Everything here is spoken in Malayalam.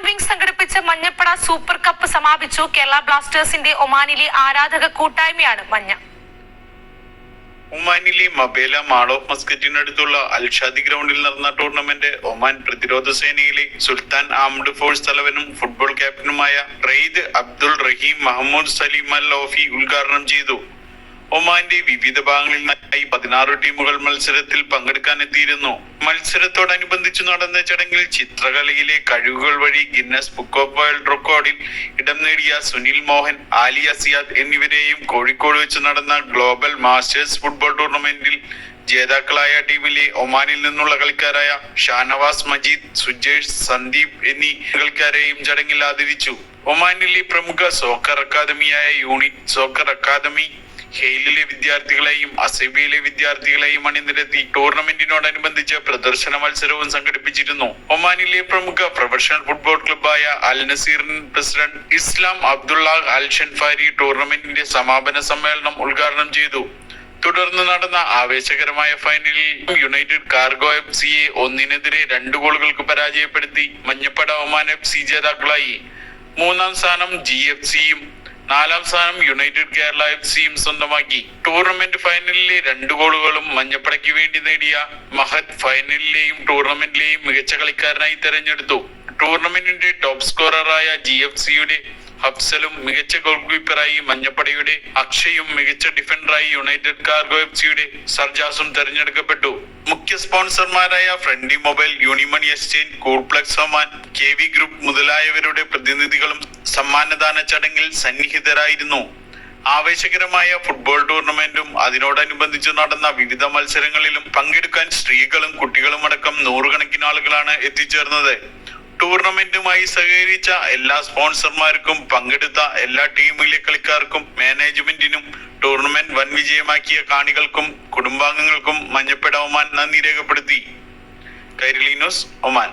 വിംഗ് സംഘടിപ്പിച്ച മഞ്ഞപ്പട സൂപ്പർ കപ്പ് സമാപിച്ചു. കേരള ബ്ലാസ്റ്റേഴ്സിന്റെ ഒമാനിലെ ആരാധക കൂട്ടായ്മയാണ് മഞ്ഞ. ഒമാനിലെ മബേല മാൾ ഓഫ് മസ്കറ്റിനടുത്തുള്ള അൽഷാദി ഗ്രൗണ്ടിൽ നടന്ന ടൂർണമെന്റ് ഒമാൻ പ്രതിരോധ സേനയിലെ സുൽത്താൻ armed force തലവനും football ക്യാപ്റ്റനുമായ Raed Abdul റഹീം മഹമ്മൂദ് സലീം അൽ ലോഫി ഉദ്ഘാടനം ചെയ്തു. ഒമാന്റെ വിവിധ ഭാഗങ്ങളിൽ നിന്നായി 16 ടീമുകൾ മത്സരത്തിൽ പങ്കെടുക്കാനെത്തിയിരുന്നു. മത്സരത്തോടനുബന്ധിച്ചു നടന്ന ചടങ്ങിൽ ചിത്രകലയിലെ കഴിവുകൾ വഴി ഗിന്നസ് ബുക്ക് ഓഫ് വേൾഡ് റെക്കോർഡിൽ ഇടം നേടിയ സുനിൽ മോഹൻ, ആലി അസിയാദ് എന്നിവരെയും കോഴിക്കോട് വെച്ച് നടന്ന ഗ്ലോബൽ മാസ്റ്റേഴ്സ് ഫുട്ബോൾ ടൂർണമെന്റിൽ ജേതാക്കളായ ടീമിലെ ഒമാനിൽ നിന്നുള്ള കളിക്കാരായ ഷാനവാസ് മജീദ്, സുജേഷ്, സന്ദീപ് എന്നീ കളിക്കാരെയും ചടങ്ങിൽ ആദരിച്ചു. ഒമാനിലെ പ്രമുഖ സോക്കർ അക്കാദമിയായ യൂണിറ്റ് സോക്കർ അക്കാദമി ഹെയിലിലെ വിദ്യാർത്ഥികളെയും അസബിയിലെ വിദ്യാർത്ഥികളെയും അണിനിരത്തി ടൂർണമെന്റിനോടനുബന്ധിച്ച് പ്രദർശന മത്സരവും സംഘടിപ്പിച്ചിരുന്നു. ഒമാനിലെ പ്രമുഖ പ്രൊഫഷണൽ ഫുട്ബോൾ ക്ലബ്ബായ അൽ നസീറിൻ പ്രസിഡന്റ് ഇസ്ലാം അബ്ദുള്ളാഹ് അൽ ഷൻഫാരി ടൂർണമെന്റിന്റെ സമാപന സമ്മേളനം ഉദ്ഘാടനം ചെയ്തു. തുടർന്ന് നടന്ന ആവേശകരമായ ഫൈനലിൽ യുണൈറ്റഡ് കാർഗോ FC-യെ 1-നെതിരെ 2 ഗോളുകൾക്ക് പരാജയപ്പെടുത്തി മഞ്ഞപ്പട ഒമാൻ FC ജേതാക്കളായി. 3-ാം സ്ഥാനം GFC-യും 4-ാം സ്ഥാനം യുണൈറ്റഡ് കേരള FC-യും സ്വന്തമാക്കി. ടൂർണമെന്റ് ഫൈനലിലെ 2 ഗോളുകളും മഞ്ഞപ്പടയ്ക്ക് വേണ്ടി നേടിയ മഹദ് ഫൈനലിലെയും ടൂർണമെന്റിലെയും മികച്ച കളിക്കാരനായി തെരഞ്ഞെടുത്തു. ടൂർണമെന്റിന്റെ ടോപ്പ് സ്കോററായ GFC-യുടെ ഹഫ്സലും മികച്ച ഗോൾ കീപ്പറായി മഞ്ഞപ്പടയുടെ അക്ഷയും മികച്ച ഡിഫൻഡറായി യുണൈറ്റഡ് കാർഗോ FC-യുടെ സർജാസും തെരഞ്ഞെടുക്കപ്പെട്ടു. മുഖ്യ സ്പോൺസർമാരായ friendly mobile, Unimoni exchange, Coolplex Oman, KV group മുതലായവരുടെ പ്രതിനിധികളും സമ്മാനദാന ചടങ്ങിൽ സന്നിഹിതരായിരുന്നു. ആവേശകരമായ ഫുട്ബോൾ ടൂർണമെന്റും അതിനോടനുബന്ധിച്ച് നടന്ന വിവിധ മത്സരങ്ങളിലും പങ്കെടുക്കാൻ സ്ത്രീകളും കുട്ടികളും അടക്കം 100 കണക്കിന് ആളുകളാണ് എത്തിച്ചേർന്നത്. ടൂർണമെന്റുമായി സഹകരിച്ച എല്ലാ സ്പോൺസർമാർക്കും പങ്കെടുത്ത എല്ലാ ടീമിലെ കളിക്കാർക്കും മാനേജ്മെന്റിനും ടൂർണമെന്റ് വൻ വിജയമാക്കിയ കാണികൾക്കും കുടുംബാംഗങ്ങൾക്കും മഞ്ഞപ്പട ഒമാൻ നന്ദി രേഖപ്പെടുത്തി. Kairali news, Oman.